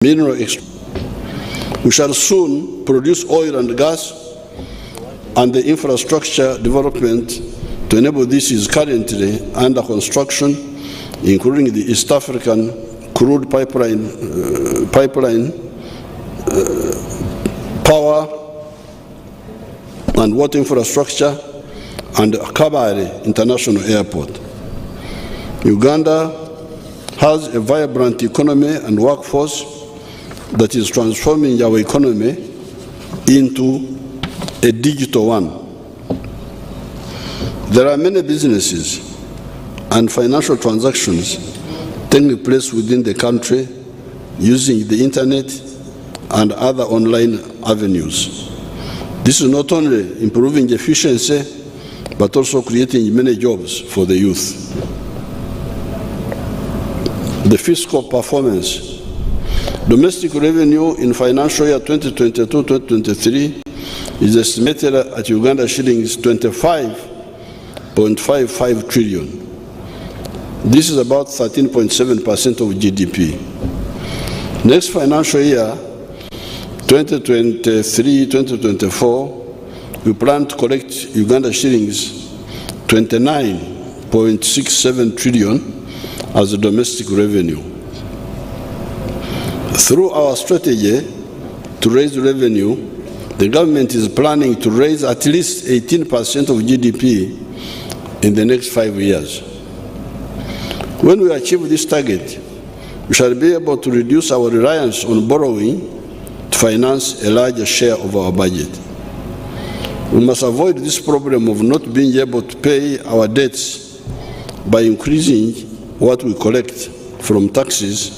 mineral extraction. We shall soon produce oil and gas, and the infrastructure development to enable this is currently under construction, including the East African crude pipeline, power and water infrastructure, and Kabale International Airport. Uganda has a vibrant economy and workforce that is transforming our economy into a digital one. There are many businesses and financial transactions taking place within the country using the internet and other online avenues. This is not only improving efficiency, but also creating many jobs for the youth. The fiscal performance. Domestic revenue in financial year 2022-2023 is estimated at Uganda shillings 25.55 trillion. This is about 13.7% of GDP. Next financial year, 2023-2024, we plan to collect Uganda shillings 29.67 trillion as a domestic revenue. Through our strategy to raise revenue, the government is planning to raise at least 18% of GDP in the next 5 years. When we achieve this target, we shall be able to reduce our reliance on borrowing to finance a larger share of our budget. We must avoid this problem of not being able to pay our debts by increasing what we collect from taxes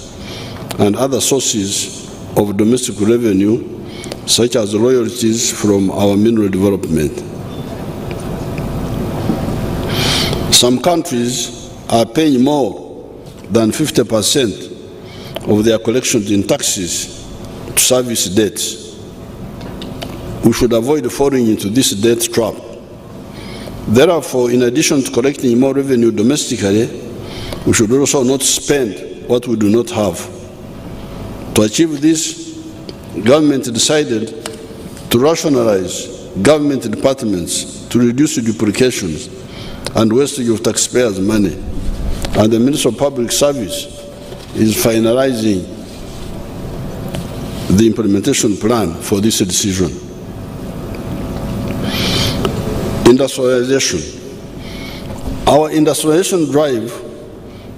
and other sources of domestic revenue, such as royalties from our mineral development. Some countries are paying more than 50% of their collections in taxes to service debts. We should avoid falling into this debt trap. Therefore, in addition to collecting more revenue domestically, we should also not spend what we do not have. To achieve this, government decided to rationalize government departments to reduce duplications and wastage of taxpayers' money. And the Minister of Public Service is finalizing the implementation plan for this decision. Industrialization. Our industrialization drive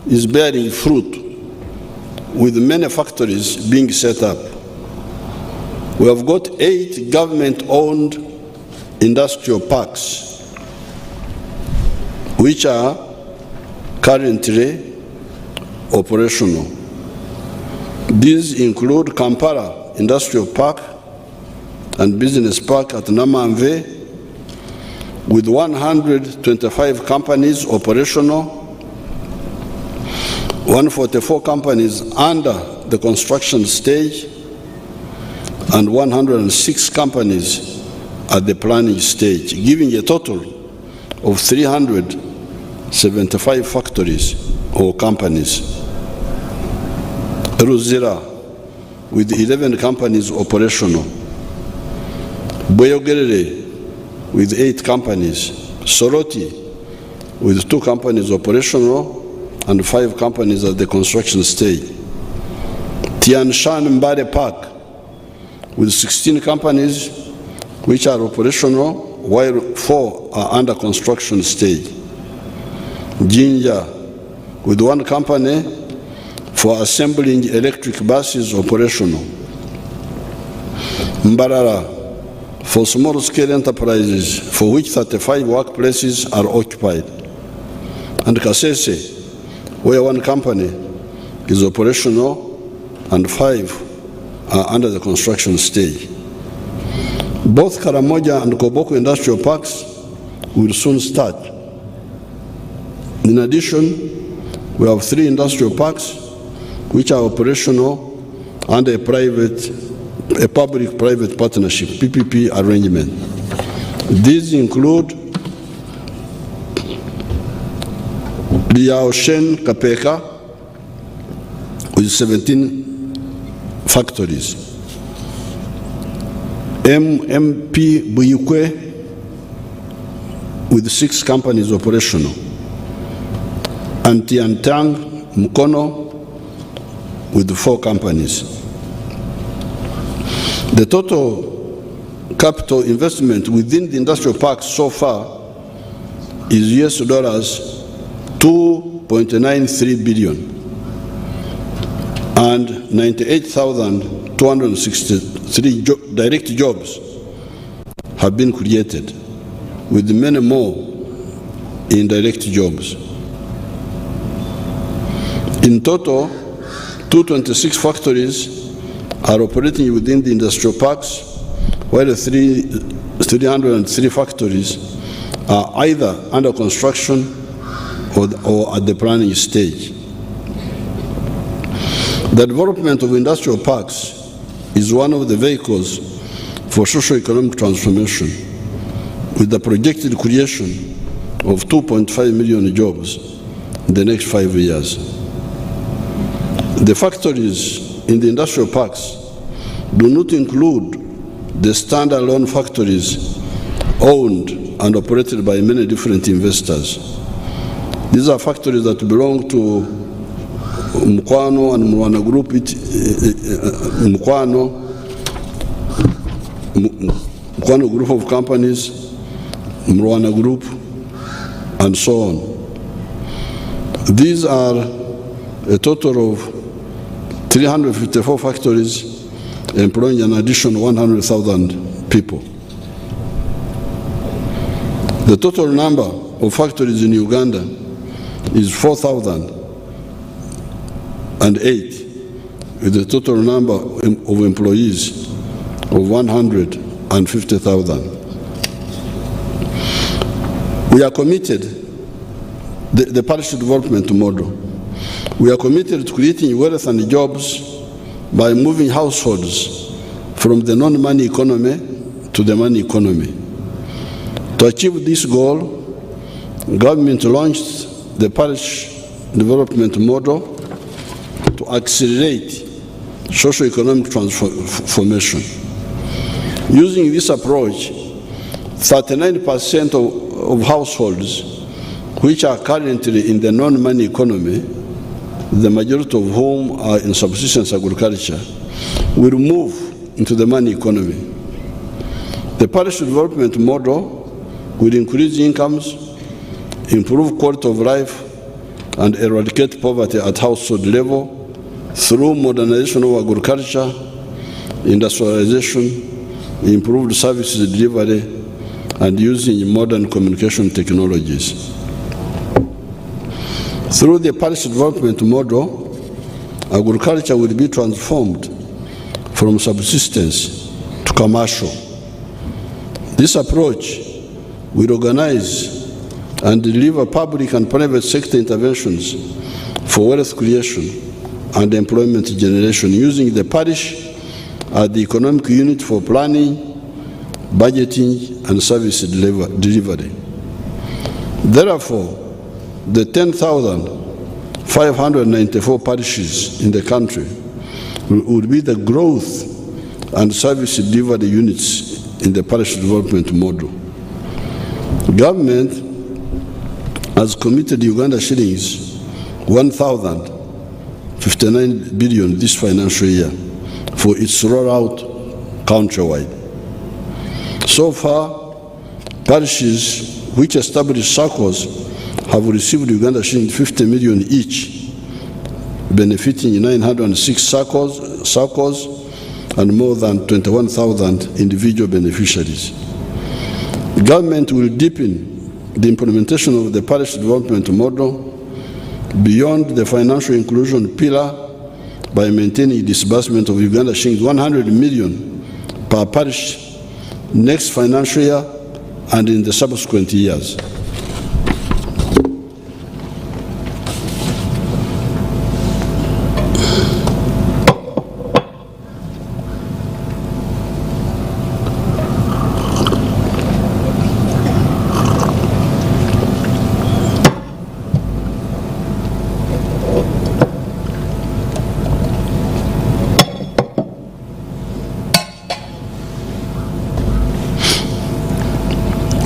is bearing fruit, with many factories being set up. We have got 8 government-owned industrial parks, which are currently operational. These include Kampala Industrial Park and Business Park at Namanve, with 125 companies operational, 144 companies under the construction stage, and 106 companies at the planning stage, giving a total of 375 factories or companies. Ruzira, with 11 companies operational. Boyogerere, with 8 companies. Soroti, with 2 companies operational and 5 companies at the construction stage. Tianshan Mbare Park, with 16 companies which are operational, while 4 are under construction stage. Jinja, with 1 company for assembling electric buses operational. Mbarara, for small-scale enterprises for which 35 workplaces are occupied. And Kasese, where 1 company is operational and 5 are under the construction stage. Both Karamoja and Koboko industrial parks will soon start. In addition, we have 3 industrial parks which are operational under a public-private partnership, PPP arrangement. These include Liaoshen Kapeka with 17 factories. MP Buyukwe with 6 companies operational, and Tiantang Mukono with 4 companies. The total capital investment within the industrial parks so far is $2.93 billion, and 98,263 direct jobs have been created, with many more indirect jobs. In total, 226 factories are operating within the industrial parks, while 303 factories are either under construction or at the planning stage. The development of industrial parks is one of the vehicles for socio-economic transformation, with the projected creation of 2.5 million jobs in the next 5 years. The factories in the industrial parks do not include the standalone factories owned and operated by many different investors. These are factories that belong to Mukwano and Murwana Group, Mukwano Group of Companies, Murwana Group, and so on. These are a total of 354 factories employing an additional 100,000 people. The total number of factories in Uganda is 4,008, with a total number of employees of 150,000. We are committed, the parish development model, we are committed to creating wealth and jobs by moving households from the non-money economy to the money economy. To achieve this goal, government launched the parish development model to accelerate socio-economic transformation. Using this approach, 39% of households which are currently in the non-money economy, the majority of whom are in subsistence agriculture, will move into the money economy. The parish development model will increase incomes, improve quality of life, and eradicate poverty at household level through modernization of agriculture, industrialization, improved services delivery, and using modern communication technologies. Through the parish development model, agriculture will be transformed from subsistence to commercial. This approach will organize and deliver public and private sector interventions for wealth creation and employment generation, using the parish as the economic unit for planning, budgeting, and service delivery. Therefore, the 10,594 parishes in the country will be the growth and service delivery units in the parish development model. Government has committed Uganda shillings 1,059 billion this financial year for its rollout countrywide. So far, parishes which established circles have received Uganda shillings 50 million each, benefiting 906 circles and more than 21,000 individual beneficiaries. The government will deepen the implementation of the parish development model beyond the financial inclusion pillar by maintaining disbursement of Uganda shillings 100 million per parish next financial year and in the subsequent years.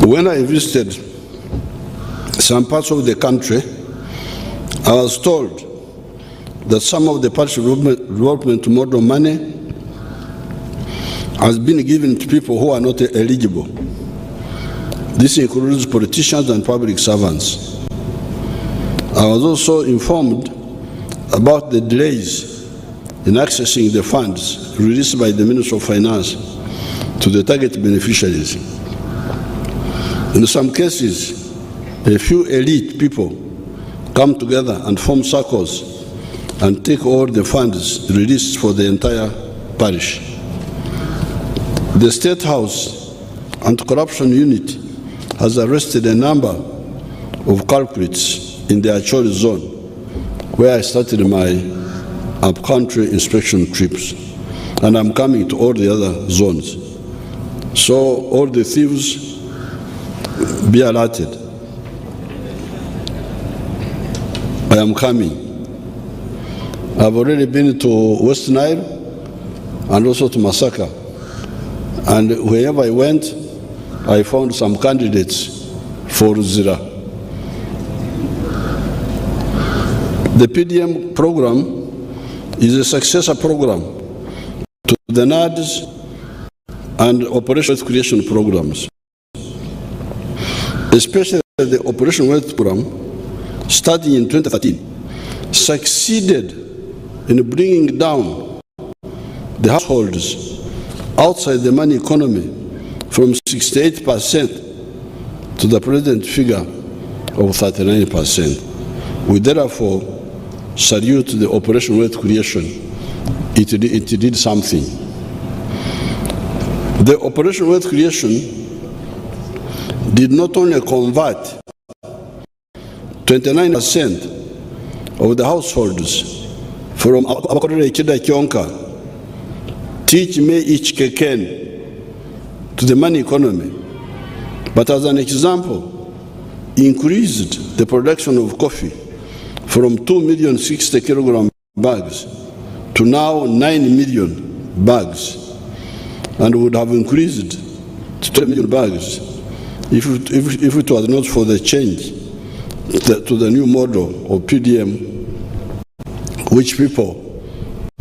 When I visited some parts of the country, I was told that some of the parish development model money has been given to people who are not eligible. This includes politicians and public servants. I was also informed about the delays in accessing the funds released by the Ministry of Finance to the target beneficiaries. In some cases, a few elite people come together and form circles and take all the funds released for the entire parish. The State House Anti-Corruption Unit has arrested a number of culprits in the Acholi zone, where I started my up-country inspection trips, and I'm coming to all the other zones. So all the thieves be alerted. I am coming. I've already been to West Nile and also to Masaka. And wherever I went, I found some candidates for Zira. The PDM program is a successor program to the NADS and Operation Wealth Creation programs. Especially the Operation Wealth program, starting in 2013, succeeded in bringing down the households outside the money economy from 68% to the present figure of 39%. We therefore salute the Operation Wealth Creation. It did something. The Operation Wealth Creation did not only convert 29% of the households from Abakorere Chida Kionka, teach me each keken to the money economy, but as an example, increased the production of coffee from 2,060,000 kilogram bags to now 9 million bags, and would have increased to 10 million bags if it was not for the change to the new model of PDM, which people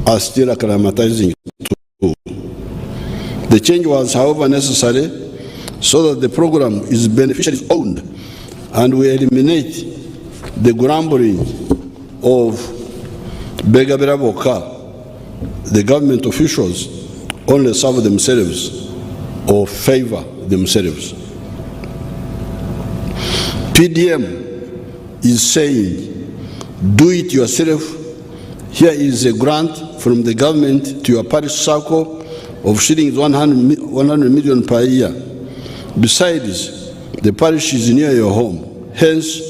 are still acclimatizing to. The change was, however, necessary so that the program is beneficially owned and we eliminate the grumbling of Begabera Boka. The government officials only serve themselves or favor themselves. PDM is saying, do it yourself. Here is a grant from the government to your parish circle of shillings 100 million per year. Besides, the parish is near your home. Hence,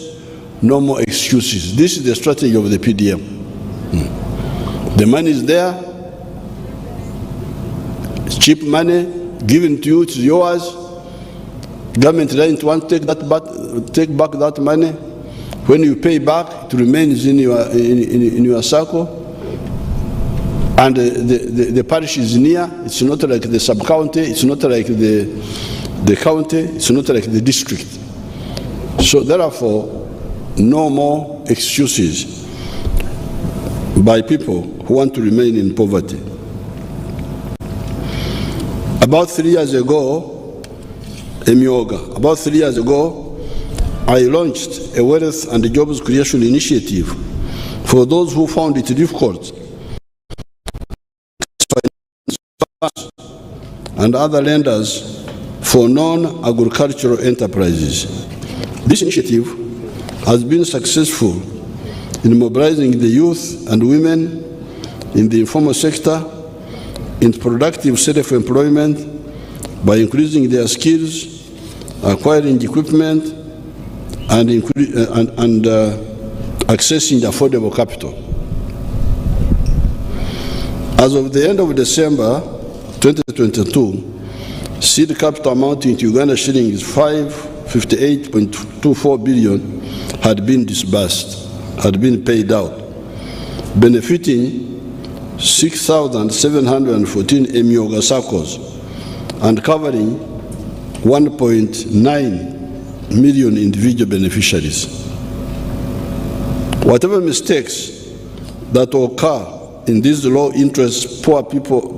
no more excuses. This is the strategy of the PDM. The money is there. It's cheap money given to you. It's yours. Government doesn't want to take back that money. When you pay back, it remains in your circle. And the parish is near. It's not like the sub-county. It's not like the county. It's not like the district. So therefore, no more excuses by people who want to remain in poverty. About 3 years ago, I launched a wealth and jobs creation initiative for those who found it difficult and other lenders for non-agricultural enterprises. This initiative has been successful in mobilizing the youth and women in the informal sector in productive self-employment by increasing their skills, acquiring equipment, and accessing affordable capital. As of the end of December 2022, seed capital amounting to Uganda shillings 558.24 billion had been disbursed, had been paid out, benefiting 6,714 Emyoga circles and covering 1.9 million individual beneficiaries. Whatever mistakes that occur in these low-interest poor people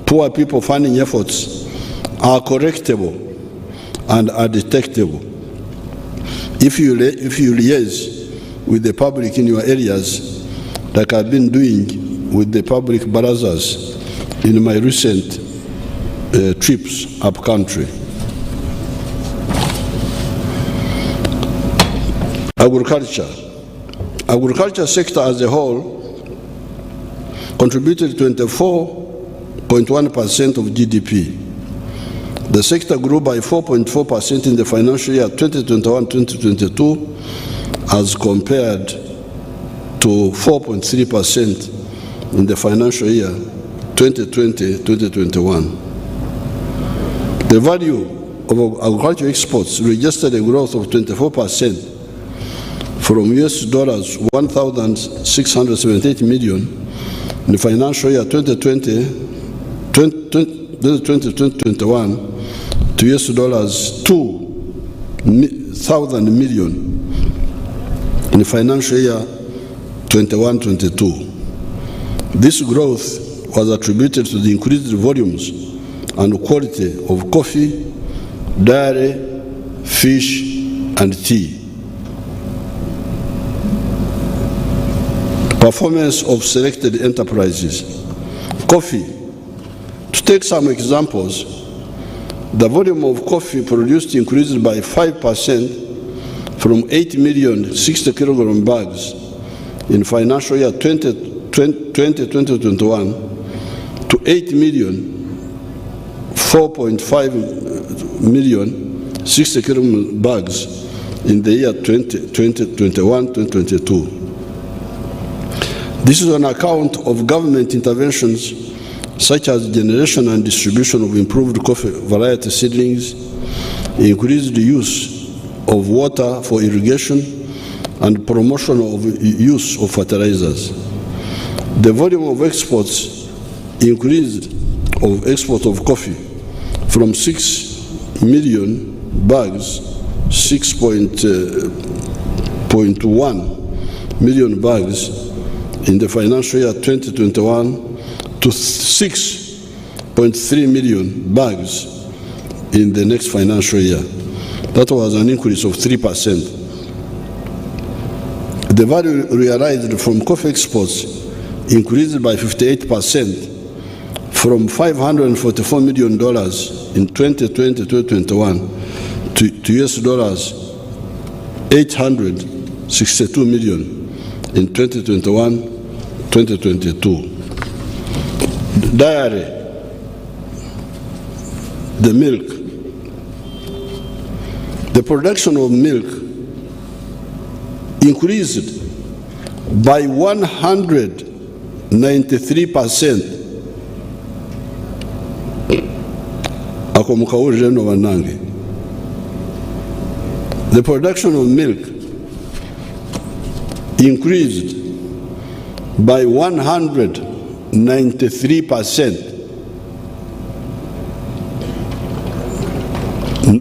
poor people funding efforts are correctable and are detectable. If you liaise with the public in your areas, like I've been doing with the public barazas in my recent trips up country. Agriculture sector as a whole contributed 24.1% of GDP. The sector grew by 4.4% in the financial year 2021-2022 as compared to 4.3% in the financial year 2020-2021. The value of agricultural exports registered a growth of 24% from US dollars 1,678 million in the financial year 2020-2021 to US dollars 2,000 million in the financial year 21-22. This growth was attributed to the increased volumes and quality of coffee, dairy, fish, and tea. Performance of selected enterprises. Coffee. To take some examples, the volume of coffee produced increased by 5% from 8 million 60 kilogram bags in financial year 2020-2021 to 8 million 4.5 million 60 kilogram bags in the year 2021-2022. This is on account of government interventions such as generation and distribution of improved coffee variety seedlings, increased use of water for irrigation, and promotion of use of fertilizers. The volume of exports increased of export of coffee from 6 million bags, 6.1 million bags in the financial year 2021 to 6.3 million bags in the next financial year. That was an increase of 3%. The value realized from coffee exports increased by 58% from $544 million in 2020-2021 to US dollars 862 million in 2021-2022. Dairy, the milk. The production of milk increased by 193%. The production of milk increased by 193%.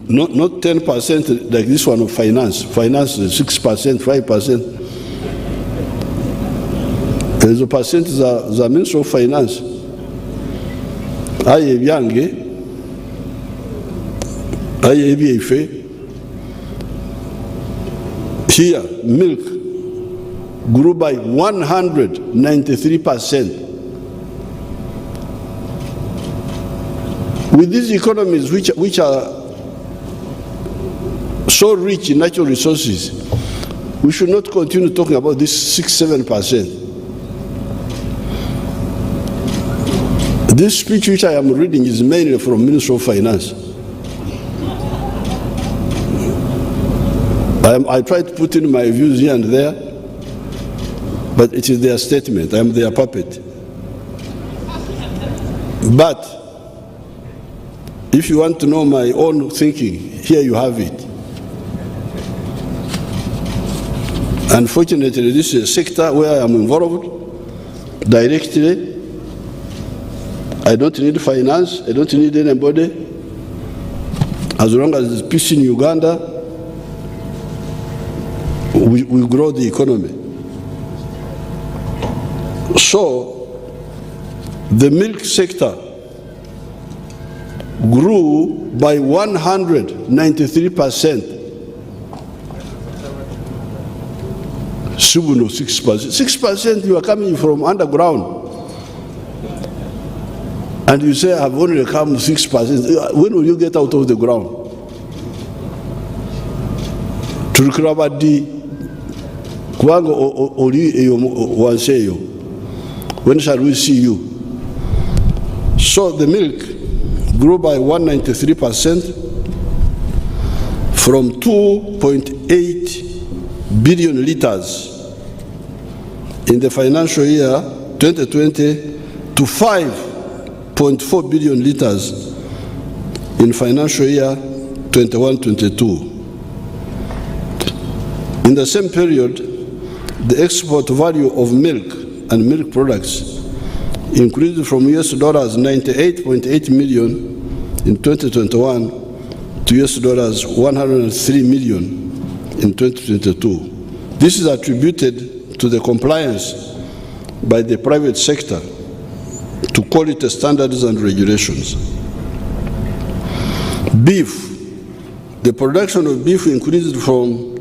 Not 10% like this one of finance. Finance is 6%, 5%. There's a percent the Ministry of Finance. Aye Yange, aye BFA. Here, milk grew by 193%. With these economies which are so rich in natural resources, we should not continue talking about this 6-7%. This speech which I am reading is mainly from Minister of Finance. I try to put in my views here and there, but it is their statement. I am their puppet. But if you want to know my own thinking, here you have it. Unfortunately, this is a sector where I am involved directly. I don't need finance, I don't need anybody. As long as there's peace in Uganda, we grow the economy. So, the milk sector grew by 193%. Subuno 6%. 6% you are coming from underground. And you say, I've only come 6%. When will you get out of the ground? Tulikrabadi Kwango Oli Wanseyo. When shall we see you? So the milk grew by 193% from 2.8 billion liters in the financial year 2020 to 5.4 billion liters in financial year 21-22. In the same period, the export value of milk and milk products increased from US dollars 98.8 million in 2021 to US dollars 103 million in 2022. This is attributed to the compliance by the private sector to quality standards and regulations. Beef. The production of beef increased from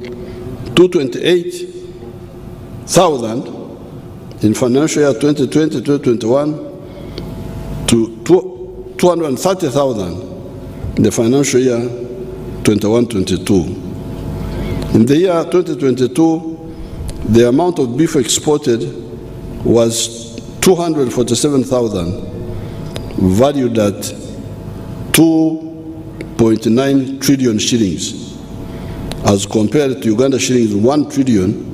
228,000 in financial year 2020-2021 to 230,000 in the financial year 21-22. In the year 2022, the amount of beef exported was 247,000, valued at 2.9 trillion shillings, as compared to Uganda shillings 1 trillion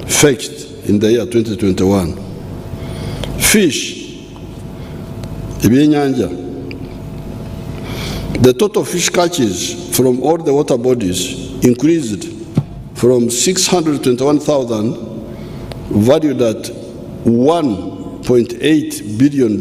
fetched in the year 2021. Fish, Ibyenyanja. The total fish catches from all the water bodies increased from 621,000, valued at $1.8 billion,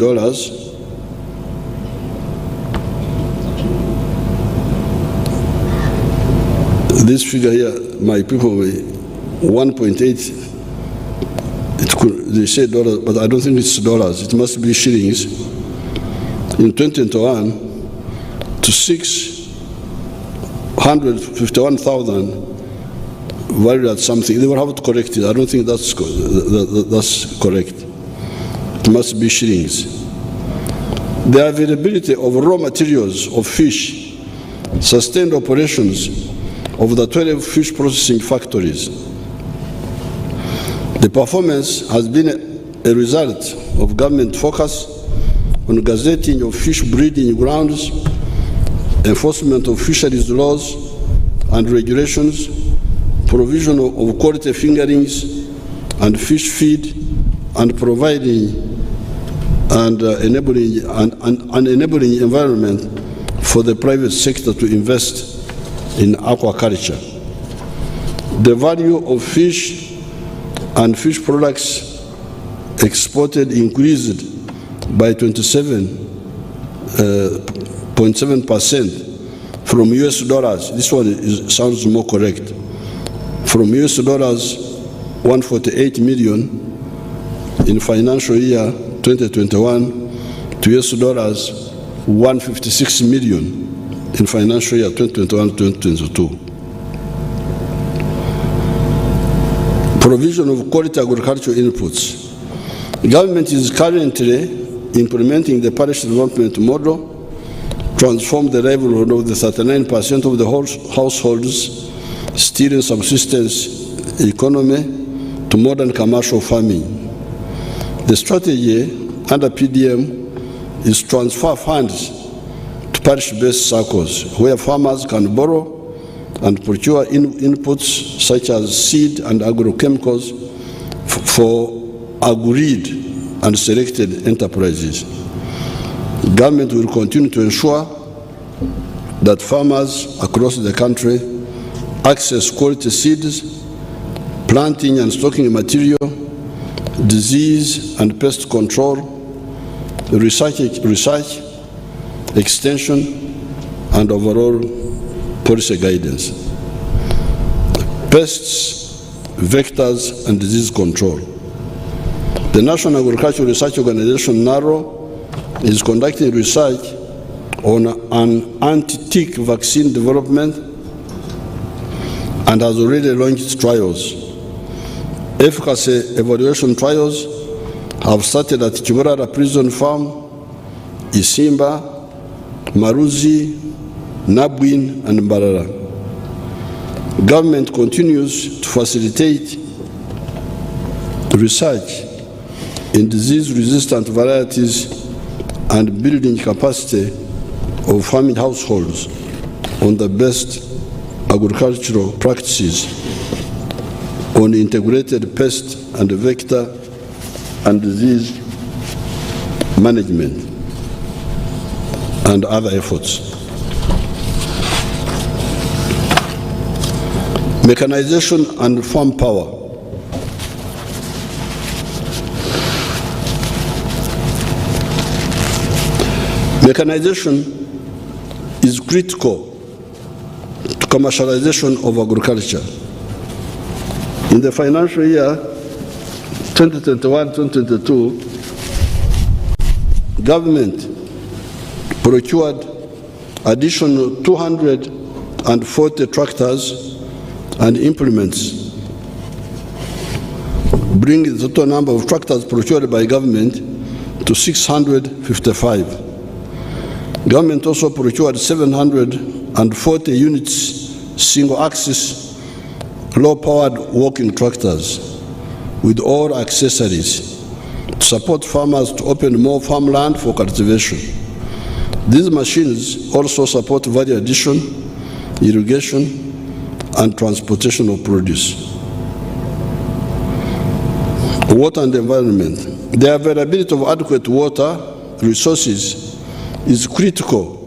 this figure here, my people, 1.8, they say dollars, but I don't think it's dollars, it must be shillings, in 2021 to 651,000, valued at something. They will have to correct it. I don't think that's correct. It must be shillings. The availability of raw materials of fish sustained operations of the 12 fish processing factories. The performance has been a result of government focus on gazetting of fish breeding grounds, enforcement of fisheries laws and regulations, provision of quality fingerings and fish feed, and providing and enabling an enabling environment for the private sector to invest in aquaculture. The value of fish and fish products exported increased by 27.7% from US dollars. This one sounds more correct. From US dollars 148 million in financial year 2021 to US dollars 156 million in financial year 2021-2022. Provision of quality agricultural inputs. The government is currently implementing the parish development model, transform the livelihood of the 39% of the households still in subsistence economy to modern commercial farming. The strategy under PDM is transfer funds to parish-based circles where farmers can borrow and procure inputs such as seed and agrochemicals for agreed and selected enterprises. Government will continue to ensure that farmers across the country access quality seeds planting and stocking material, disease and pest control, research, extension, and overall policy guidance. Pests, vectors, and disease control. The National Agricultural Research Organization, NARO, is conducting research on an anti-tick vaccine development and has already launched trials. Efficacy evaluation trials have started at Chiburara Prison Farm, Isimba, Maruzi, Nabwin, and Mbarara. Government continues to facilitate research in disease-resistant varieties and building capacity of farming households on the best agricultural practices on integrated pest and vector and disease management and other efforts. Mechanization and farm power. Mechanization is critical to commercialization of agriculture. In the financial year 2021-2022, government procured additional 240 tractors and implements, bringing the total number of tractors procured by government to 655. Government also procured 740 units single-axis low-powered walking tractors with all accessories to support farmers to open more farmland for cultivation. These machines also support value addition, irrigation, and transportation of produce. Water and environment. The availability of adequate water resources is critical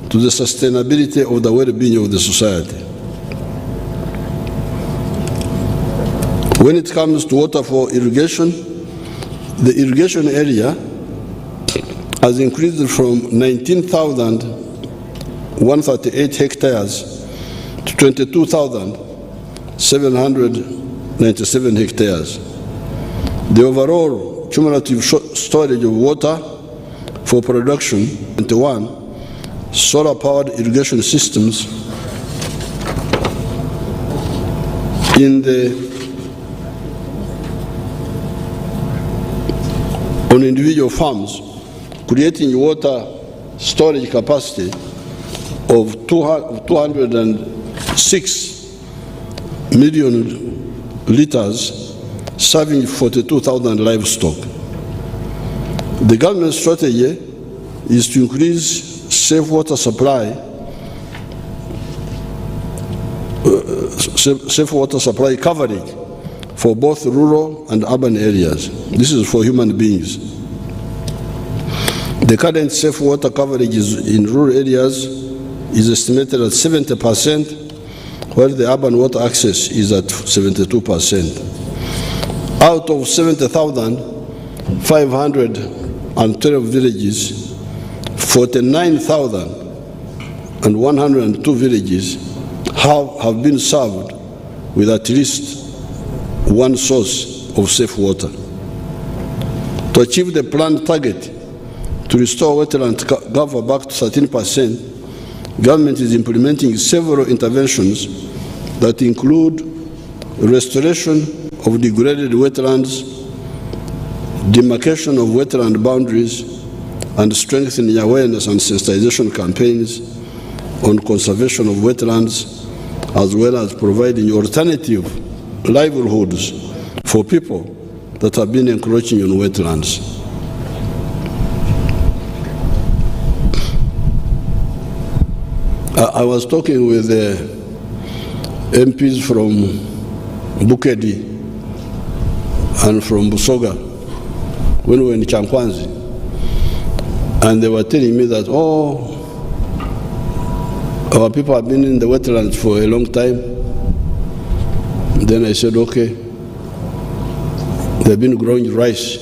to the sustainability of the well-being of the society. When it comes to water for irrigation, the irrigation area has increased from 19,138 hectares to 22,797 hectares. The overall cumulative storage of water for production, 21 solar-powered irrigation systems on individual farms, creating water storage capacity of 206 million liters, serving 42,000 livestock. The government strategy is to increase safe water supply coverage for both rural and urban areas. This is for human beings. The current safe water coverage in rural areas is estimated at 70%, while the urban water access is at 72%. Out of 70,512 villages, 49,102 villages have been served with at least one source of safe water. To achieve the planned target to restore wetland cover back to 13%, government is implementing several interventions that include restoration of degraded wetlands, demarcation of wetland boundaries, and strengthening awareness and sensitization campaigns on conservation of wetlands, as well as providing alternative livelihoods for people that have been encroaching on wetlands. I was talking with MPs from Bukedi and from Busoga when we were in Chankwanzi, and they were telling me that, oh, our people have been in the wetlands for a long time. Then I said, okay, they've been growing rice.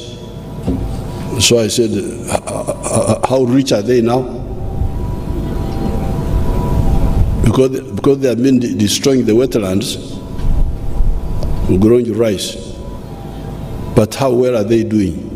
So I said, how rich are they now? Because they have been destroying the wetlands, growing rice. But how well are they doing?